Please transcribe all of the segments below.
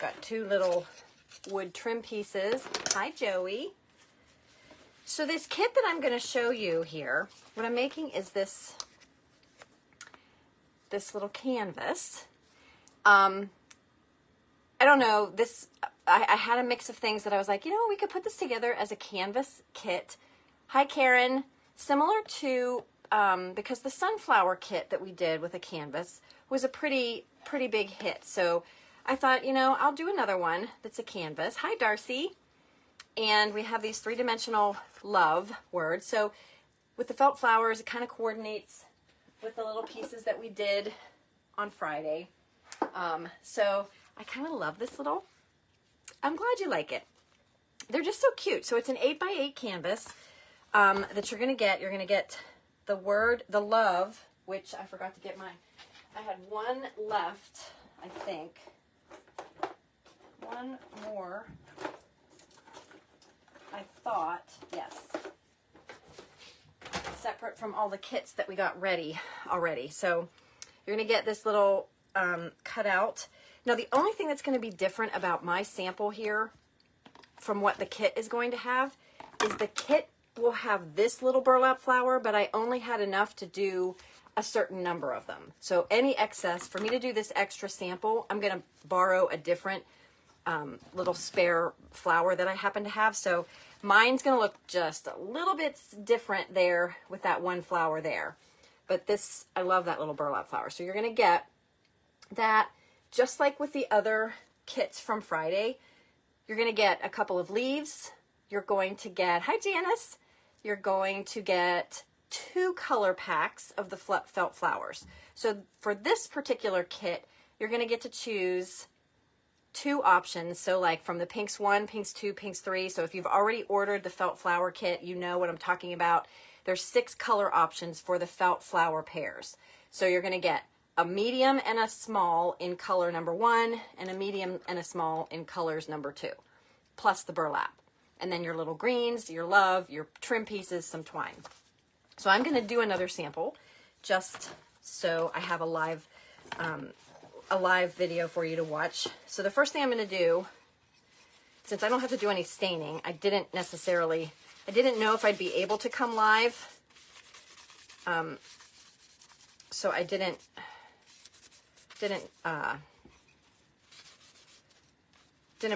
Got 2 little wood trim pieces. Hi, Joey. So this kit that I'm going to show you here, what I'm making is this little canvas. I don't know, I had a mix of things that I was like, you know, we could put this together as a canvas kit. Hi, Karen. Similar to, because the sunflower kit that we did with a canvas was a pretty big hit. So I thought, you know, I'll do another one that's a canvas. Hi, Darcy. And we have these 3-dimensional love words. So with the felt flowers, it kind of coordinates with the little pieces that we did on Friday. So I kind of love this little, I'm glad you like it. They're just so cute. So it's an 8x8 canvas that you're going to get. You're going to get the word, the love, which I forgot to get I had one left, I think. One more, I thought, yes. Separate from all the kits that we got ready already. So you're going to get this little cutout. Now the only thing that's going to be different about my sample here from what the kit is going to have is the kit will have this little burlap flower, but I only had enough to do a certain number of them. So any excess, for me to do this extra sample, I'm going to borrow a different little spare flower that I happen to have. So mine's going to look just a little bit different there with that one flower there. But this, I love that little burlap flower. So you're going to get that, just like with the other kits from Friday. You're going to get a couple of leaves. You're going to get, hi Janice, you're going to get 2 color packs of the felt flowers. So for this particular kit, you're going to get to choose 2 options. So like from the pinks 1, pinks 2, pinks 3. So if you've already ordered the felt flower kit, you know what I'm talking about. There's 6 color options for the felt flower pairs. So you're going to get a medium and a small in color number 1, and a medium and a small in colors number 2, plus the burlap. And then your little greens, your love, your trim pieces, some twine. So I'm going to do another sample just so I have a live video for you to watch. So the first thing I'm going to do, since I don't have to do any staining, I didn't know if I'd be able to come live. So I didn't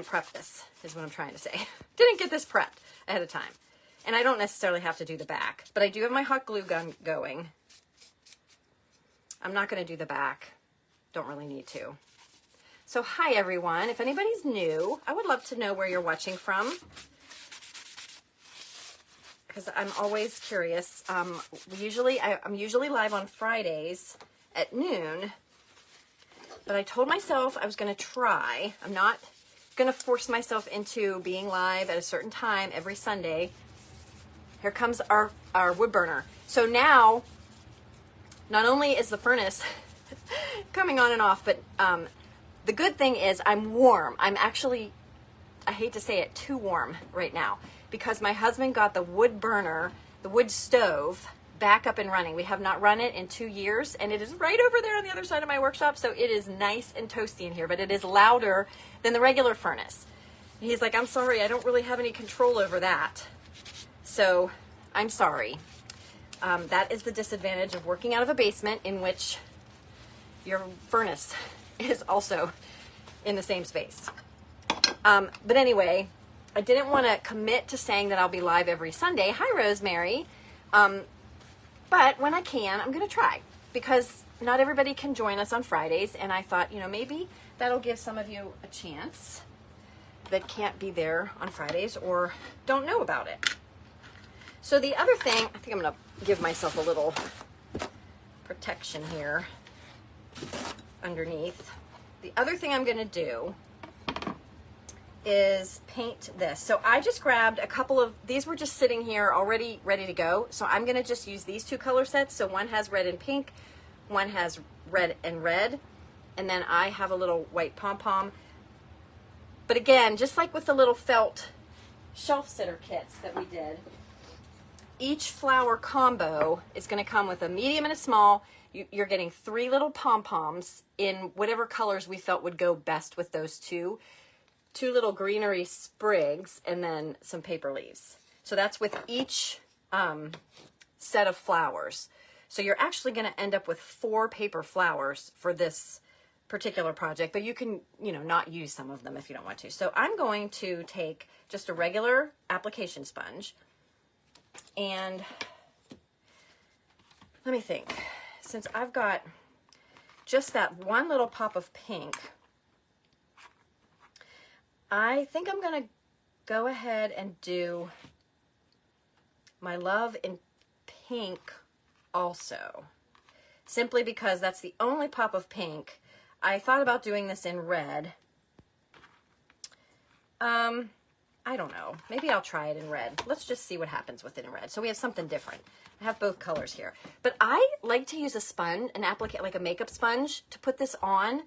prep this, is what I'm trying to say. Didn't get this prepped ahead of time. And I don't necessarily have to do the back, but I do have my hot glue gun going. I'm not going to do the back. Don't really need to. So hi everyone. If anybody's new, I would love to know where you're watching from, because I'm always curious. I'm usually live on Fridays at noon, but I told myself I was going to try. I'm not going to force myself into being live at a certain time every Sunday. Here comes our wood burner. So now, not only is the furnace coming on and off, but the good thing is I'm warm. I'm actually, I hate to say it, too warm right now, because my husband got the wood burner, the wood stove, back up and running. We have not run it in 2 years, and it is right over there on the other side of my workshop, so it is nice and toasty in here, but it is louder than the regular furnace. And he's like, I'm sorry, I don't really have any control over that. So I'm sorry. That is the disadvantage of working out of a basement in which your furnace is also in the same space. But anyway, I didn't want to commit to saying that I'll be live every Sunday. Hi, Rosemary. But when I can, I'm going to try, because not everybody can join us on Fridays. And I thought, you know, maybe that'll give some of you a chance that can't be there on Fridays or don't know about it. So the other thing, I think I'm going to give myself a little protection here underneath. The other thing I'm going to do is paint this. So I just grabbed a couple of, these were just sitting here already ready to go. So I'm going to just use these 2 color sets. So one has red and pink, one has red and red, and then I have a little white pom-pom. But again, just like with the little felt shelf sitter kits that we did, each flower combo is going to come with a medium and a small. You're getting 3 little pom-poms in whatever colors we felt would go best with those two little greenery sprigs, and then some paper leaves. So that's with each set of flowers. So you're actually going to end up with 4 paper flowers for this particular project, but you can, not use some of them if you don't want to. So I'm going to take just a regular application sponge, and let me think. Since I've got just that one little pop of pink, I think I'm going to go ahead and do my love in pink also, simply because that's the only pop of pink. I thought about doing this in red. I don't know. Maybe I'll try it in red. Let's just see what happens with it in red. So we have something different. I have both colors here. But I like to use a sponge, like a makeup sponge, to put this on,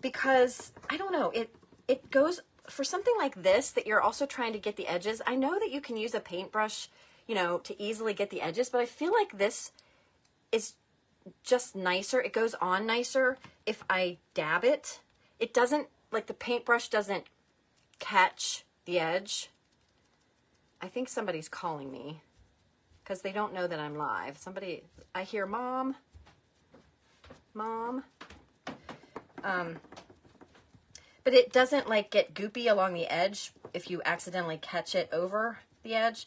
because, I don't know, it goes, for something like this that you're also trying to get the edges. I know that you can use a paintbrush, to easily get the edges, but I feel like this is just nicer. It goes on nicer if I dab it. It doesn't, like the paintbrush doesn't catch the edge. I think somebody's calling me because they don't know that I'm live. I hear mom. But it doesn't like get goopy along the edge if you accidentally catch it over the edge,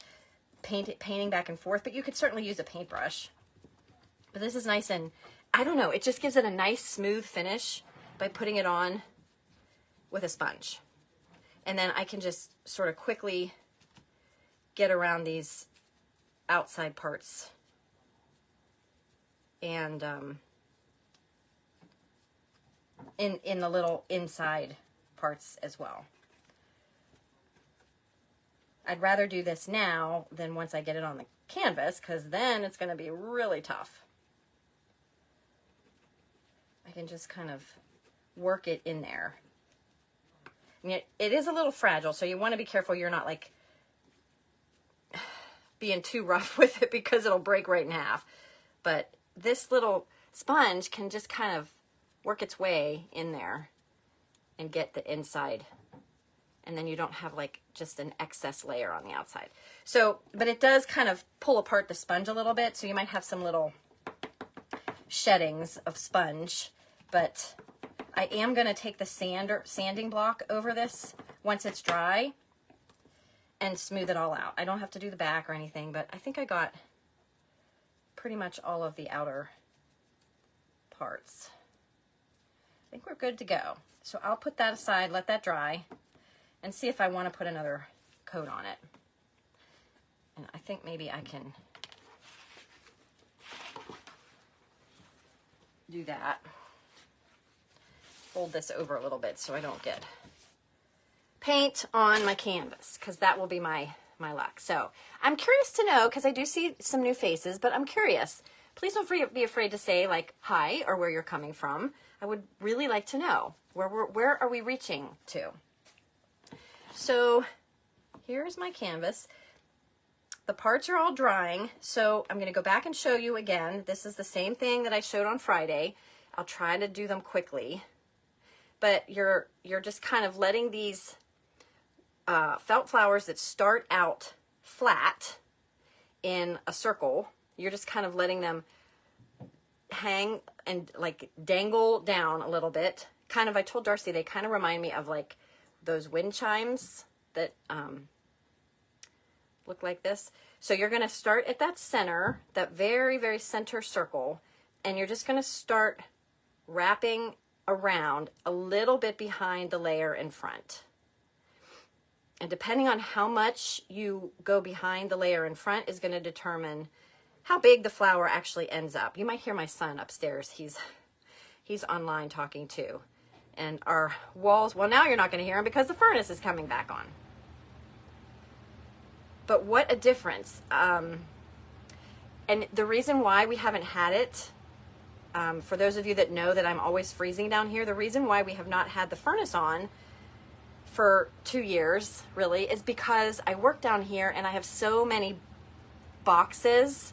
painting back and forth. But you could certainly use a paintbrush. But this is nice, and I don't know, it just gives it a nice smooth finish by putting it on with a sponge. And then I can just sort of quickly get around these outside parts and in the little inside parts as well. I'd rather do this now than once I get it on the canvas, because then it's going to be really tough. I can just kind of work it in there. I mean, it is a little fragile, so you want to be careful you're not like being too rough with it, because it'll break right in half. But this little sponge can just kind of work its way in there and get the inside, and then you don't have like just an excess layer on the outside. So, but it does kind of pull apart the sponge a little bit, so you might have some little sheddings of sponge, but I am going to take the sanding block over this once it's dry and smooth it all out. I don't have to do the back or anything, but I think I got pretty much all of the outer parts. I think we're good to go. So I'll put that aside, let that dry, and see if I want to put another coat on it. And I think maybe I can do that. Fold this over a little bit so I don't get paint on my canvas, because that will be my luck. So I'm curious to know, because I do see some new faces, but I'm curious. Please don't be afraid to say like hi or where you're coming from. I would really like to know where are we reaching to. So here's my canvas. The parts are all drying, so I'm going to go back and show you again. This is the same thing that I showed on Friday. I'll try to do them quickly, but you're just kind of letting these felt flowers that start out flat in a circle, you're just kind of letting them hang and like dangle down a little bit. Kind of, I told Darcy, they kind of remind me of like those wind chimes that look like this. So you're going to start at that center, that very, very center circle, and you're just going to start wrapping around a little bit behind the layer in front. And depending on how much you go behind the layer in front is going to determine how big the flower actually ends up. You might hear my son upstairs. He's online talking too. And our walls, well, now you're not going to hear him because the furnace is coming back on. But what a difference. And the reason why we haven't had it, for those of you that know that I'm always freezing down here, the reason why we have not had the furnace on for 2 years, really, is because I work down here and I have so many boxes,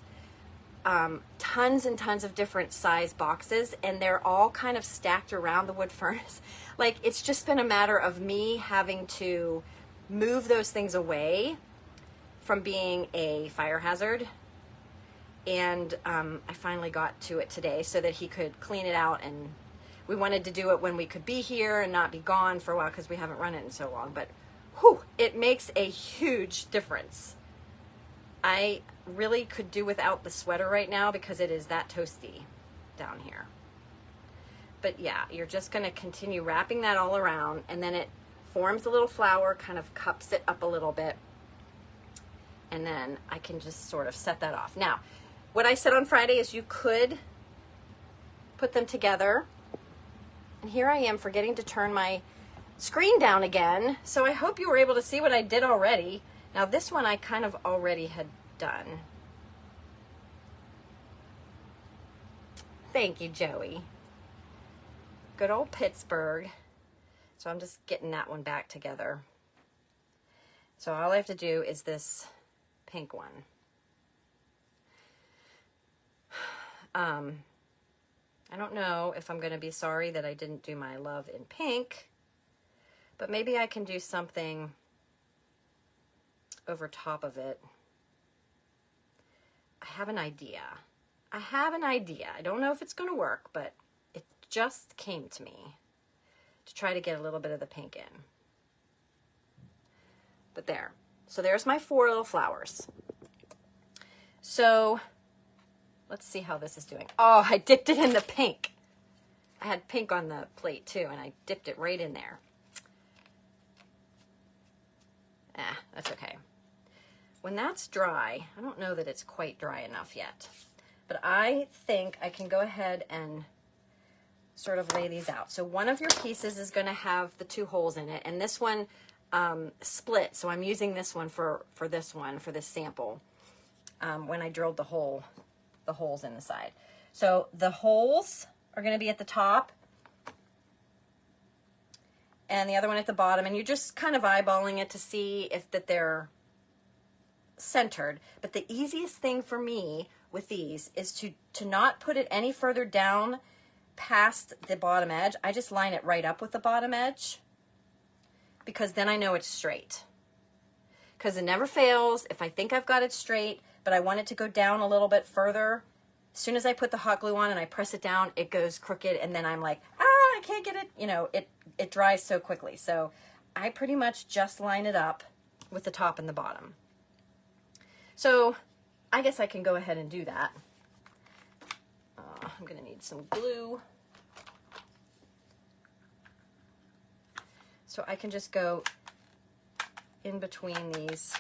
tons and tons of different size boxes, and they're all kind of stacked around the wood furnace. Like, it's just been a matter of me having to move those things away from being a fire hazard. And I finally got to it today so that he could clean it out, and we wanted to do it when we could be here and not be gone for a while because we haven't run it in so long. But whew, it makes a huge difference. I really could do without the sweater right now because it is that toasty down here. But yeah, you're just going to continue wrapping that all around, and then it forms a little flower, kind of cups it up a little bit, and then I can just sort of set that off. Now, what I said on Friday is you could put them together, and here I am forgetting to turn my screen down again, so I hope you were able to see what I did already. Now this one I kind of already had done. Thank you, Joey. Good old Pittsburgh. So I'm just getting that one back together. So all I have to do is this pink one. I don't know if I'm going to be sorry that I didn't do my love in pink, but maybe I can do something over top of it. I have an idea. I don't know if it's going to work, but it just came to me to try to get a little bit of the pink in. But there. So there's my 4 little flowers. So let's see how this is doing. Oh, I dipped it in the pink. I had pink on the plate too, and I dipped it right in there. That's okay. When that's dry, I don't know that it's quite dry enough yet, but I think I can go ahead and sort of lay these out. So one of your pieces is going to have the 2 holes in it, and this one split, so I'm using this one for this sample when I drilled the holes in the side. So the holes are going to be at the top and the other one at the bottom, and you're just kind of eyeballing it to see if that they're centered. But the easiest thing for me with these is to not put it any further down past the bottom edge. I just line it right up with the bottom edge, because then I know it's straight. Because it never fails if I think I've got it straight, but I want it to go down a little bit further. As soon as I put the hot glue on and I press it down, it goes crooked, and then I'm like, I can't get it. You know, it dries so quickly. So I pretty much just line it up with the top and the bottom. So I guess I can go ahead and do that. I'm going to need some glue. So I can just go in between these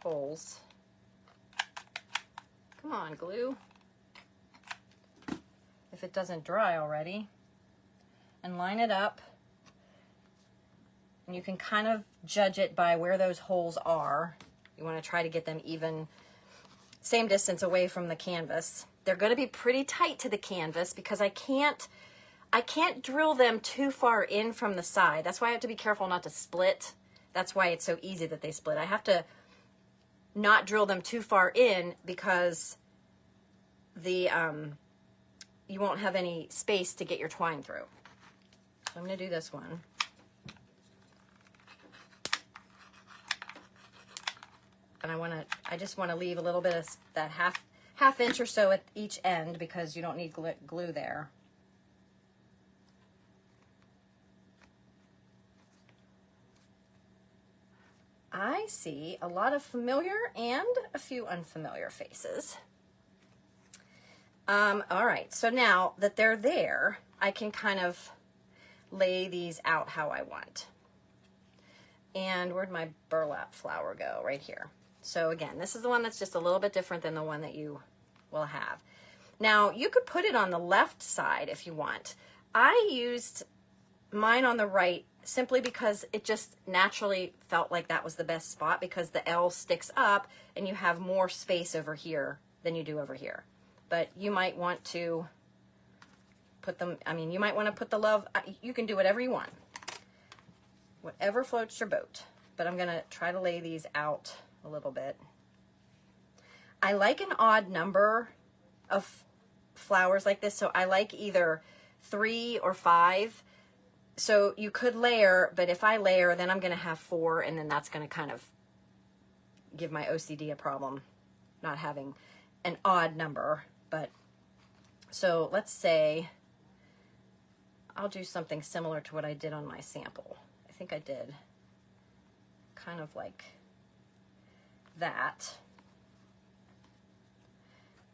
holes. Come on, glue. If it doesn't dry already. And line it up. And you can kind of judge it by where those holes are. You want to try to get them even, same distance away from the canvas. They're going to be pretty tight to the canvas because I can't drill them too far in from the side. That's why I have to be careful not to split. That's why it's so easy that they split. I have to not drill them too far in because the you won't have any space to get your twine through. So I'm going to do this one. And I just want to leave a little bit of that half inch or so at each end because you don't need glue there. I see a lot of familiar and a few unfamiliar faces. All right, so now that they're there, I can kind of lay these out how I want. And where'd my burlap flower go? Right here. So again, this is the one that's just a little bit different than the one that you will have. Now, you could put it on the left side if you want. I used mine on the right simply because it just naturally felt like that was the best spot because the L sticks up and you have more space over here than you do over here. But you might want to put them, you might want to put the love, you can do whatever you want. Whatever floats your boat. But I'm going to try to lay these out a little bit. I like an odd number of flowers like this, so I like either 3 or 5. So you could layer, but if I layer, then I'm going to have 4, and then that's going to kind of give my OCD a problem, not having an odd number. But so let's say I'll do something similar to what I did on my sample. I think I did kind of like that.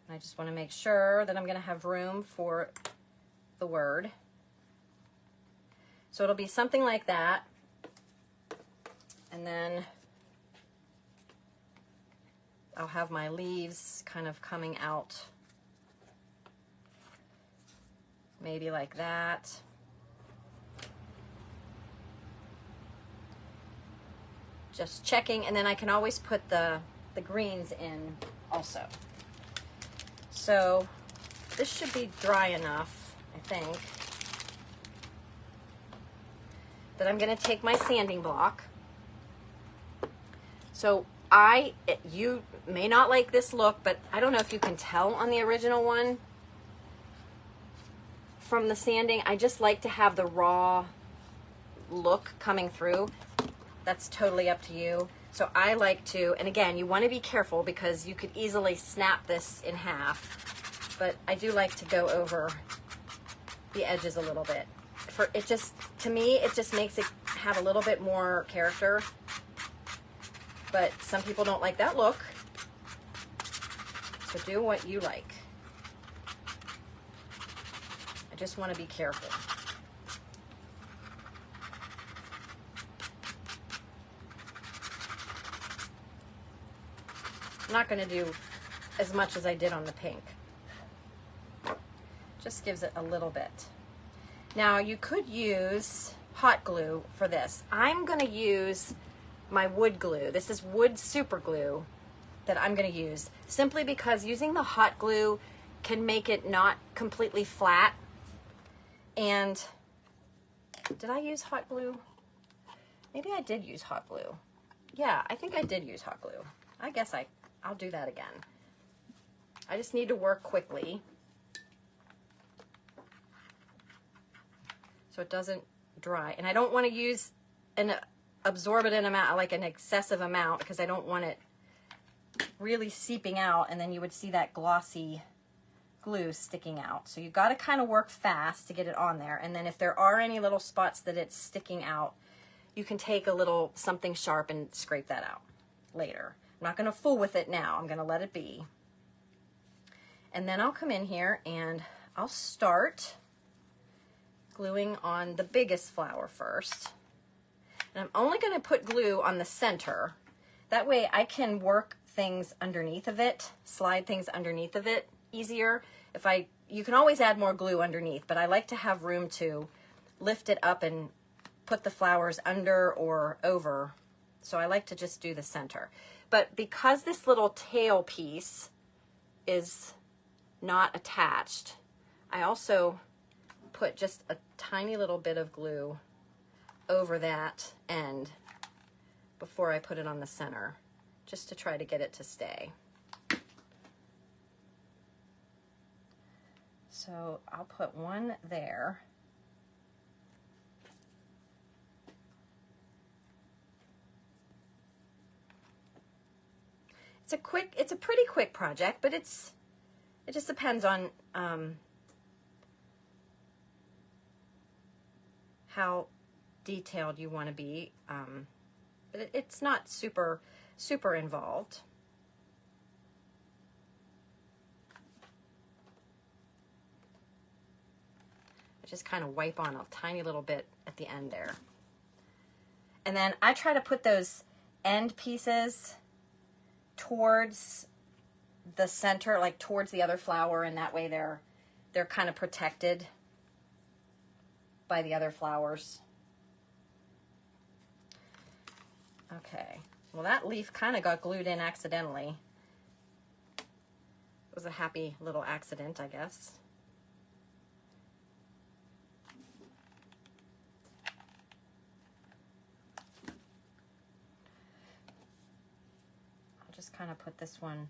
I just want to make sure that I'm going to have room for the word. So it'll be something like that. And then I'll have my leaves kind of coming out maybe like that. Just checking, and then I can always put the greens in also. So this should be dry enough, I think, that I'm going to take my sanding block. So you may not like this look, but I don't know if you can tell on the original one from the sanding. I just like to have the raw look coming through. That's totally up to you. So I like to, and again, you want to be careful because you could easily snap this in half, but I do like to go over the edges a little bit. To me, it just makes it have a little bit more character, but some people don't like that look. So do what you like. I just want to be careful. I'm not going to do as much as I did on the pink. Just gives it a little bit. Now you could use hot glue for this. I'm going to use my wood glue. This is wood super glue that I'm going to use, simply because using the hot glue can make it not completely flat. And did I use hot glue? Maybe I did use hot glue. Yeah, I think I did use hot glue. I guess I'll do that again. I just need to work quickly so it doesn't dry. And I don't want to use an absorbent amount, like an excessive amount, because I don't want it really seeping out, and then you would see that glossy glue sticking out. So you've got to kind of work fast to get it on there. And then if there are any little spots that it's sticking out, you can take a little something sharp and scrape that out later. I'm not going to fool with it now. I'm going to let it be. And then I'll come in here and I'll start gluing on the biggest flower first. And I'm only going to put glue on the center. That way I can work things underneath of it, slide things underneath of it easier. You can always add more glue underneath, but I like to have room to lift it up and put the flowers under or over. So I like to just do the center. But because this little tail piece is not attached, I also put just a tiny little bit of glue over that end before I put it on the center, just to try to get it to stay. So I'll put one there. It's a pretty quick project, but it just depends on how detailed you want to be. But it's not super involved. I just kind of wipe on a tiny little bit at the end there. And then I try to put those end pieces towards the center, like towards the other flower, and that way they're kind of protected by the other flowers. Okay, well that leaf kind of got glued in accidentally. It was a happy little accident, I guess. I'll just kind of put this one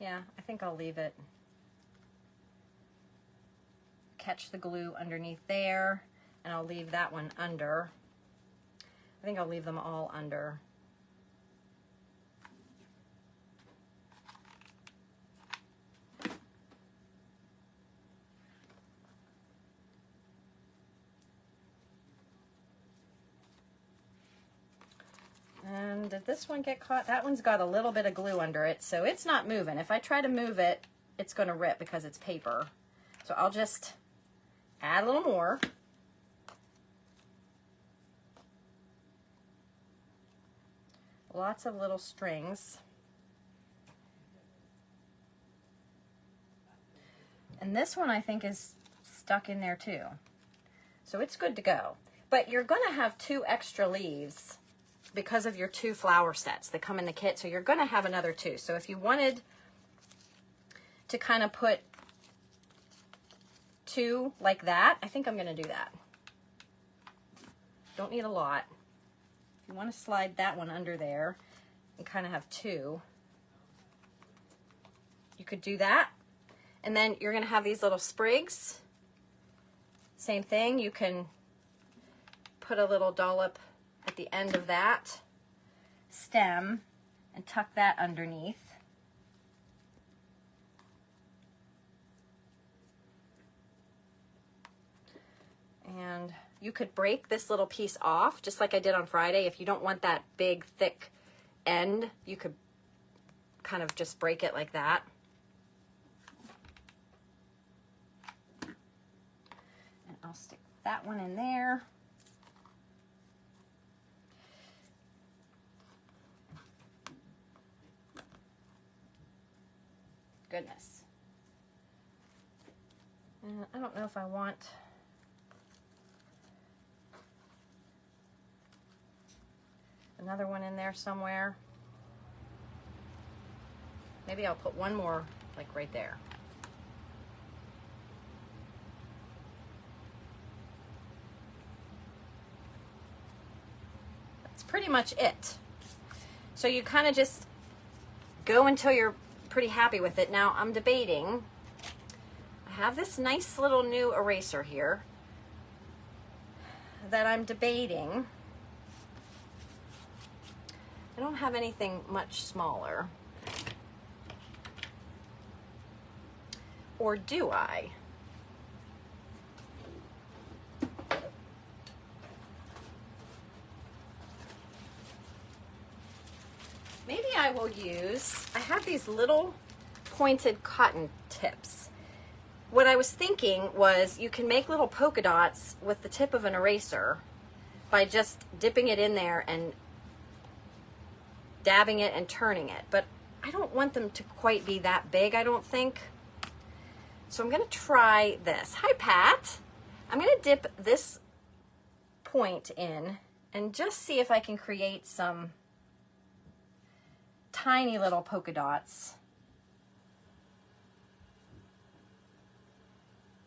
Yeah, I think I'll leave it. Catch the glue underneath there, and I'll leave that one under. I think I'll leave them all under. And did this one get caught? That one's got a little bit of glue under it, so it's not moving. If I try to move it, it's going to rip because it's paper. So I'll just add a little more. Lots of little strings. And this one I think is stuck in there too. So it's good to go. But you're going to have 2 extra leaves because of your 2 flower sets that come in the kit. So you're going to have another 2. So if you wanted to kind of put 2 like that, I think I'm going to do that. Don't need a lot. You want to slide that one under there and kind of have 2. You could do that. And then you're going to have these little sprigs. Same thing. You can put a little dollop at the end of that stem and tuck that underneath. And you could break this little piece off, just like I did on Friday. If you don't want that big, thick end, you could kind of just break it like that. And I'll stick that one in there. Goodness. And I don't know if I want... another one in there somewhere. Maybe I'll put one more like right there. That's pretty much it. So you kind of just go until you're pretty happy with it. Now I'm debating. I have this nice little new eraser here that I'm debating. I don't have anything much smaller. Or do I? Maybe I will use, I have these little pointed cotton tips. What I was thinking was you can make little polka dots with the tip of an eraser by just dipping it in there and dabbing it and turning it, but I don't want them to quite be that big, I don't think. So I'm going to try this. Hi, Pat. I'm going to dip this point in and just see if I can create some tiny little polka dots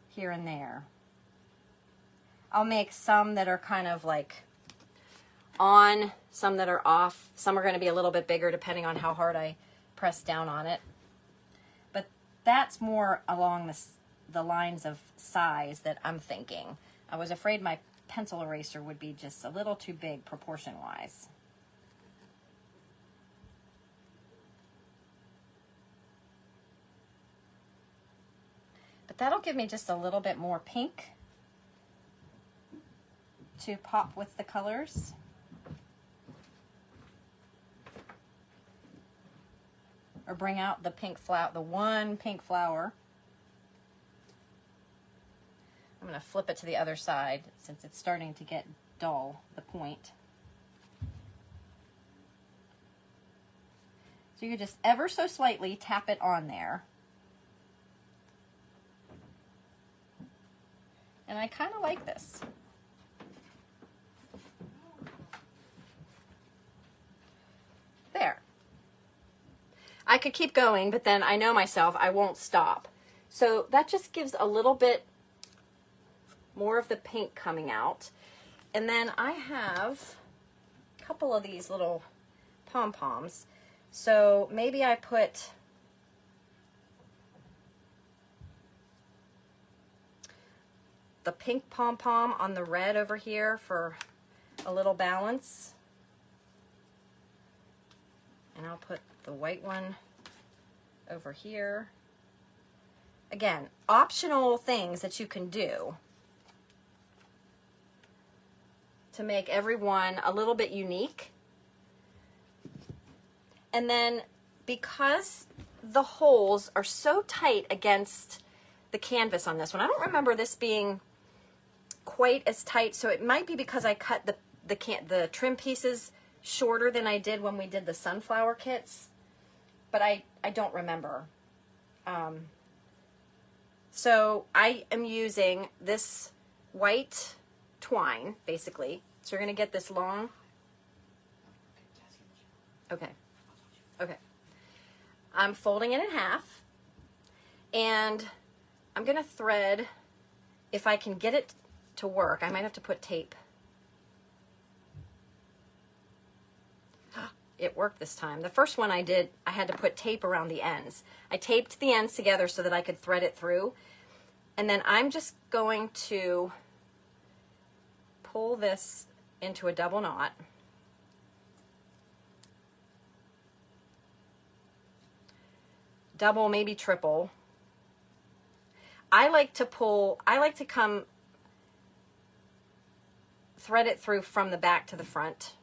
here and there. I'll make some that are kind of like on, some that are off. Some are going to be a little bit bigger depending on how hard I press down on it. But that's more along the lines of size that I'm thinking. I was afraid my pencil eraser would be just a little too big proportion-wise. But that'll give me just a little bit more pink to pop with the colors. Or bring out the pink flower, the one pink flower. I'm going to flip it to the other side since it's starting to get dull, the point. So you just ever so slightly tap it on there. And I kind of like this. There. I could keep going, but then I know myself, I won't stop. So that just gives a little bit more of the pink coming out. And then I have a couple of these little pom-poms. So maybe I put the pink pom-pom on the red over here for a little balance. And I'll put the white one over here. Again, optional things that you can do to make everyone a little bit unique. And then because the holes are so tight against the canvas on this one, I don't remember this being quite as tight, so it might be because I cut the trim pieces shorter than I did when we did the sunflower kits, but I don't remember. So I am using this white twine, basically. So you're going to get this long. Okay. Okay. I'm folding it in half, and I'm going to thread, if I can get it to work. I might have to put tape. It worked this time. The first one I did, I had to put tape around the ends. I taped the ends together so that I could thread it through. And then I'm just going to pull this into a double knot. Double, maybe triple. I like to come thread it through from the back to the front.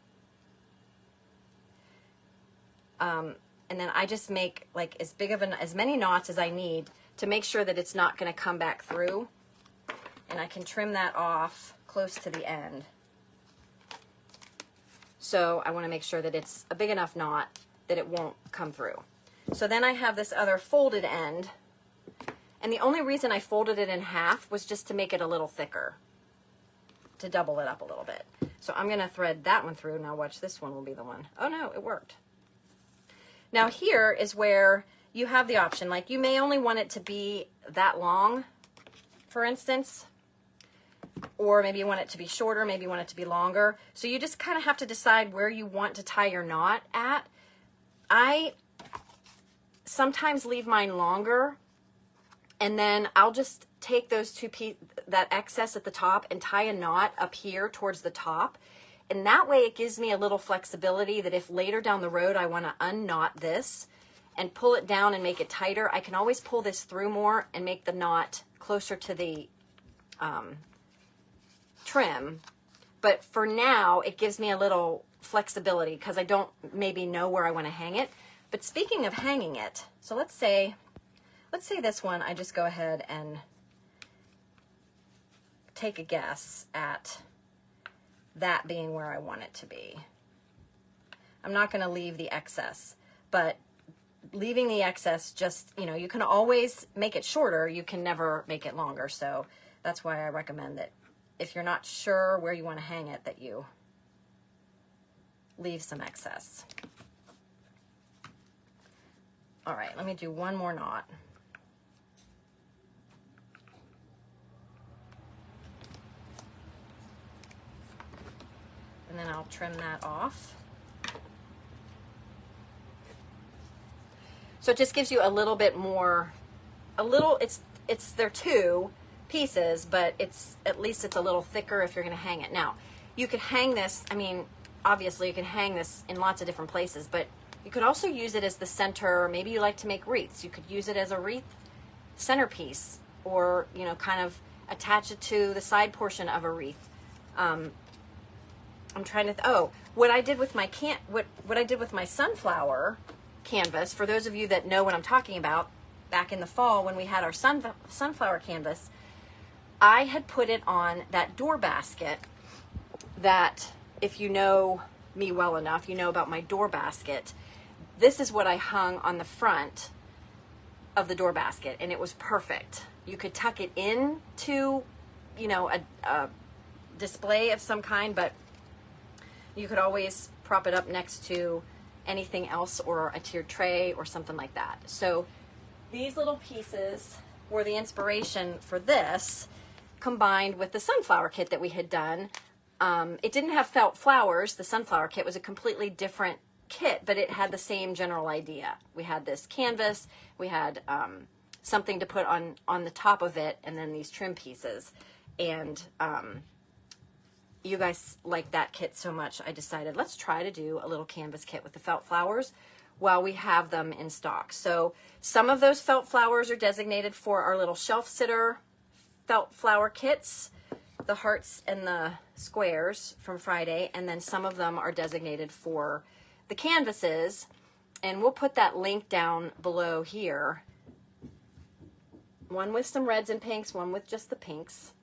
And then I just make like as many knots as I need to make sure that it's not going to come back through. And I can trim that off close to the end. So I want to make sure that it's a big enough knot that it won't come through. So then I have this other folded end. And the only reason I folded it in half was just to make it a little thicker, to double it up a little bit. So I'm going to thread that one through. Now watch, this one will be the one. Oh no, it worked. Now here is where you have the option, like you may only want it to be that long, for instance, or maybe you want it to be shorter, maybe you want it to be longer. So you just kind of have to decide where you want to tie your knot at. I sometimes leave mine longer, and then I'll just take those that excess at the top and tie a knot up here towards the top. And that way it gives me a little flexibility that if later down the road I want to unknot this and pull it down and make it tighter, I can always pull this through more and make the knot closer to the trim. But for now, it gives me a little flexibility because I don't maybe know where I want to hang it. But speaking of hanging it, so let's say this one, I just go ahead and take a guess at that being where I want it to be. I'm not going to leave the excess, but leaving the excess, just, you know, you can always make it shorter. You can never make it longer. So that's why I recommend that if you're not sure where you want to hang it, that you leave some excess. All right, let me do one more knot. And then I'll trim that off. So it just gives you a little bit more, they're two pieces, but at least it's a little thicker if you're going to hang it. Now, you could hang this, I mean, obviously you can hang this in lots of different places, but you could also use it as the center. Maybe you like to make wreaths. You could use it as a wreath centerpiece, or, you know, kind of attach it to the side portion of a wreath. I'm trying to, what I did with my what I did with my sunflower canvas, for those of you that know what I'm talking about, back in the fall when we had our sunflower canvas, I had put it on that door basket that, if you know me well enough, you know about my door basket. This is what I hung on the front of the door basket, and it was perfect. You could tuck it into, you know, a display of some kind, but you could always prop it up next to anything else, or a tiered tray or something like that. So these little pieces were the inspiration for this, combined with the sunflower kit that we had done. It didn't have felt flowers. The sunflower kit was a completely different kit, but it had the same general idea. We had this canvas, we had something to put on the top of it, and then these trim pieces. And you guys like that kit so much, I decided let's try to do a little canvas kit with the felt flowers while we have them in stock. So some of those felt flowers are designated for our little shelf sitter felt flower kits, the hearts and the squares from Friday, and then some of them are designated for the canvases, and we'll put that link down below here. One with some reds and pinks, one with just the pinks.